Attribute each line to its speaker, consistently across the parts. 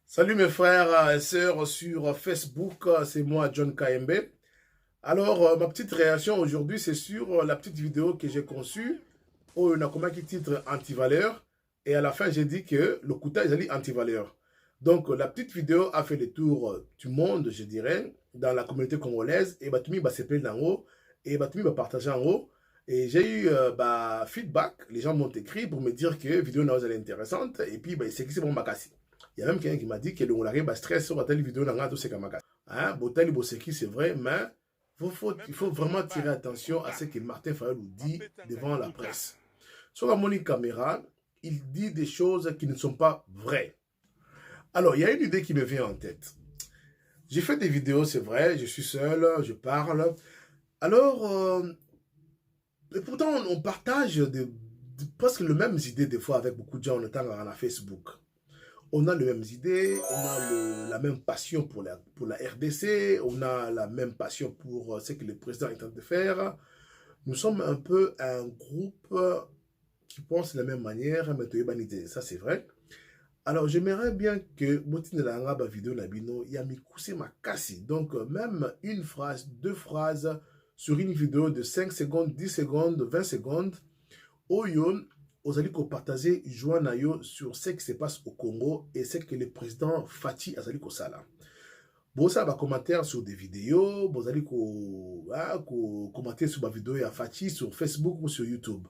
Speaker 1: Salut mes frères et sœurs sur Facebook, c'est moi John KMB. Alors, ma petite réaction aujourd'hui, c'est sur la petite vidéo que j'ai conçue où on a comme qui titre anti-valeur et à la fin, j'ai dit que le Kouta est allé anti-valeur. Donc, la petite vidéo a fait le tour du monde, je dirais, dans la communauté congolaise et Batumi va s'appeler en haut et Batumi va partager en haut. Et j'ai eu feedback, les gens m'ont écrit pour me dire que la vidéo est intéressante et puis c'est que c'est bon makasi. Il y a même quelqu'un qui m'a dit que le Ngolari va stress sur la vidéo dans tout ce makasi. Hein, Botali Boseki, c'est vrai, mais il faut vraiment tirer attention à ce que Martin Fayol nous dit devant la presse. Sur la Monique Caméra, il dit des choses qui ne sont pas vraies. Alors, il y a une idée qui me vient en tête. J'ai fait des vidéos, c'est vrai, je suis seul, je parle. Alors, et pourtant, on partage presque les mêmes idées des fois avec beaucoup de gens en étant à la Facebook. On a les mêmes idées, on a la même passion pour la RDC, on a la même passion pour ce que le président est en train de faire. Nous sommes un peu un groupe qui pense de la même manière, mais humanité, ça c'est vrai. Alors j'aimerais bien que Botine Langa ba vidéo nabino yami kousé ma kasi. Donc même une phrase, deux phrases sur une vidéo de 5 secondes, 10 secondes, 20 secondes, Oyon, vous allez partager joie nayo sur ce qui se passe au Congo et ce que le président Fati Azali Kosala. Bon, ça va commenter sur des vidéos, vous allez commenter sur ma vidéo à Fati sur Facebook ou sur YouTube.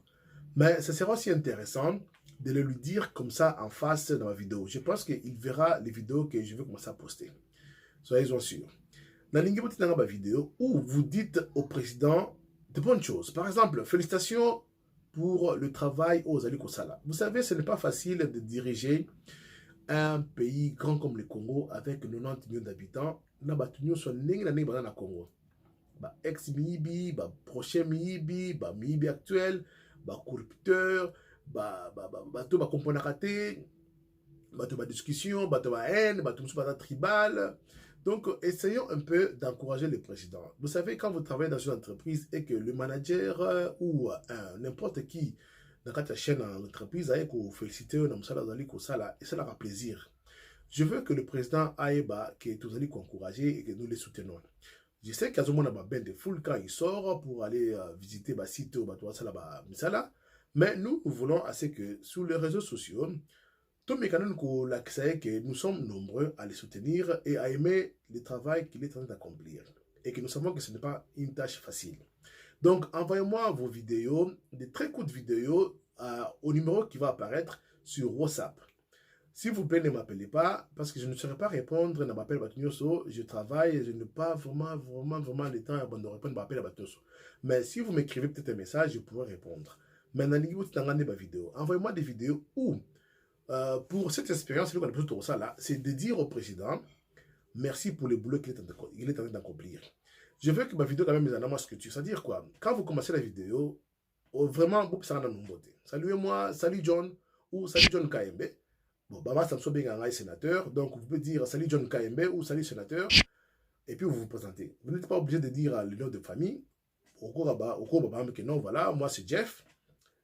Speaker 1: Mais ça sera aussi intéressant de le lui dire comme ça en face dans ma vidéo. Je pense qu'il verra les vidéos que je vais commencer à poster. Soyez-en sûrs. Dans la vidéo où vous dites au président de bonnes choses. Par exemple, félicitations pour le travail aux Ali Kosala. Vous savez, ce n'est pas facile de diriger un pays grand comme le Congo avec 90 millions d'habitants. Na batunyo so ndenge na ndenge na Congo. Ba ex miibi, ba prochain miibi, ba miibi actuel, ba corrupteur, bato ba comprendre raté, bato ba discussion, bato ba haine, bato ba tribal. Donc, essayons un peu d'encourager le président. Vous savez, quand vous travaillez dans une entreprise et que le manager ou n'importe qui dans la chaîne en entreprise aille vous féliciter, et ça leur a plaisir. Je veux que le président aille que tous allez encourager et que nous les soutenons. Je sais qu'il y a un ben de foule quand il sort pour aller visiter le site ou mais nous voulons assez que sur les réseaux sociaux, tout mécanisme que nous sommes nombreux à les soutenir et à aimer le travail qu'il est en train d'accomplir. Et que nous savons que ce n'est pas une tâche facile. Donc, envoyez-moi vos vidéos, des très courtes vidéos au numéro qui va apparaître sur WhatsApp. S'il vous plaît, ne m'appelez pas, parce que je ne saurais pas répondre à m'appel Batunyoso. Je travaille, je n'ai pas vraiment le temps de répondre à m'appel Batunyoso. Mais si vous m'écrivez peut-être un message, je pourrai répondre. Maintenant, envoyez-moi des vidéos où pour cette expérience, c'est de dire au président merci pour le boulot qu'il est en train d'accomplir. Je veux que ma vidéo quand même ait en structure. C'est-à-dire quoi? Quand vous commencez la vidéo, vraiment, vous pouvez dans mon beauté. Saluez-moi, salut John ou salut John KMB. Bon, Baba Samso Bengangai sénateur. Donc vous pouvez dire salut John KMB ou salut sénateur. Et puis vous vous présentez. Vous n'êtes pas obligé de dire le nom de famille. Au cours non, voilà, moi c'est Jeff.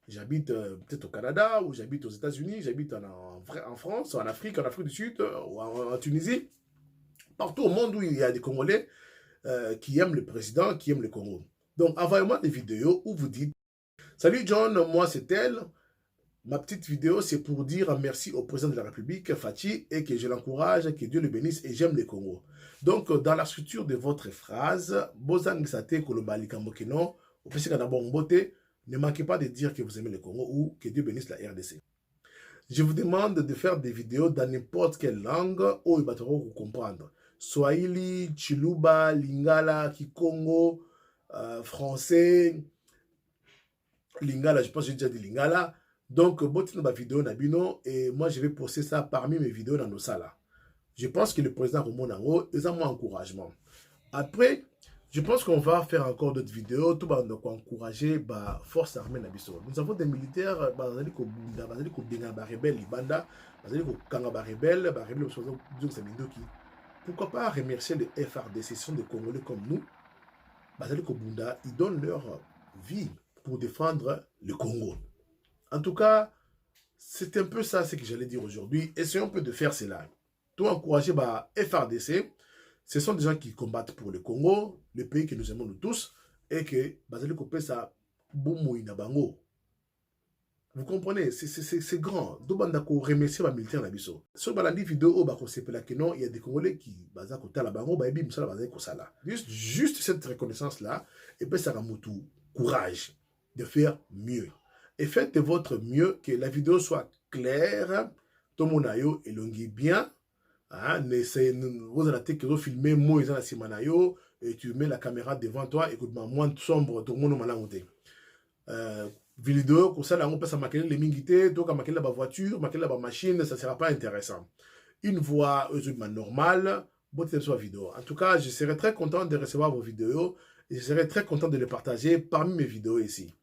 Speaker 1: J'habite peut-être au Canada, ou j'habite aux États-Unis, j'habite en France, en Afrique du Sud, ou en Tunisie. Partout au monde où il y a des Congolais qui aiment le président, qui aiment le Congo. Donc, envoyez-moi des vidéos où vous dites « Salut John, moi c'est tel. Ma petite vidéo, c'est pour dire merci au président de la République, Fati, et que je l'encourage, que Dieu le bénisse, et j'aime le Congo. » Donc, dans la structure de votre phrase, « Bozang Sate Kolobali Kambokeno, au PC Kanabon Mbote », ne manquez pas de dire que vous aimez le Congo ou que Dieu bénisse la RDC. Je vous demande de faire des vidéos dans n'importe quelle langue où ils vous comprendre. Swahili, Chiluba, Lingala, Kikongo, français, Lingala, je pense que j'ai déjà dit Lingala. Donc, bottez ma vidéo Nabino et moi je vais poster ça parmi mes vidéos dans nos salles. Je pense que le président Romo Nango est un encouragement. Après, je pense qu'on va faire encore d'autres vidéos tout pour encourager la force armée Nabiso. Nous avons des militaires, pourquoi pas remercier les FRDC, ce sont des Congolais comme nous. Ils donnent leur vie pour défendre le Congo. En tout cas, c'est un peu ça ce que j'allais dire aujourd'hui. Essayons un peu de faire cela. tout encourager bah, FRDC. Ce sont des gens qui combattent pour le Congo, le pays que nous aimons nous tous, et que Bazali Kopé ça Boumouina Bango. Vous comprenez, c'est grand. Dobandako remercier les militaires Nabiso. Sur la vidéo, il y a des Congolais qui basent côté la bango, juste cette reconnaissance là, et puis ça a tout courage de faire mieux. Et faites de votre mieux que la vidéo soit claire, tout le monde et longi bien. Vous allez filmer moi ils ont la simanayo et tu mets la caméra devant toi, écoute-moi, moins sombre, tout le monde malangouté. Vidéo, comme ça, on peut se maquiller les mingités, donc à maquiller la voiture, maquiller la machine, ça ne sera pas intéressant. Une voix normale, bonne soit vidéo. En tout cas, je serai très content de recevoir vos vidéos et je serai très content de les partager parmi mes vidéos ici.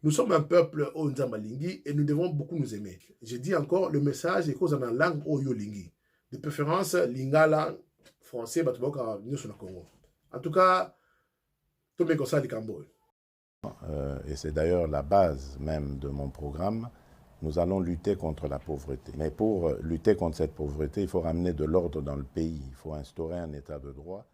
Speaker 1: Nous sommes un peuple au Nzambalingi et nous devons beaucoup nous aimer. Je dis encore, le message est cause en langue Oyolingi. De préférence, lingala, français, batuboka, nous sommes au Congo. En tout cas, tout le monde comme ça, Cambo.
Speaker 2: Et c'est d'ailleurs la base même de mon programme, nous allons lutter contre la pauvreté. Mais pour lutter contre cette pauvreté, il faut ramener de l'ordre dans le pays, il faut instaurer un état de droit.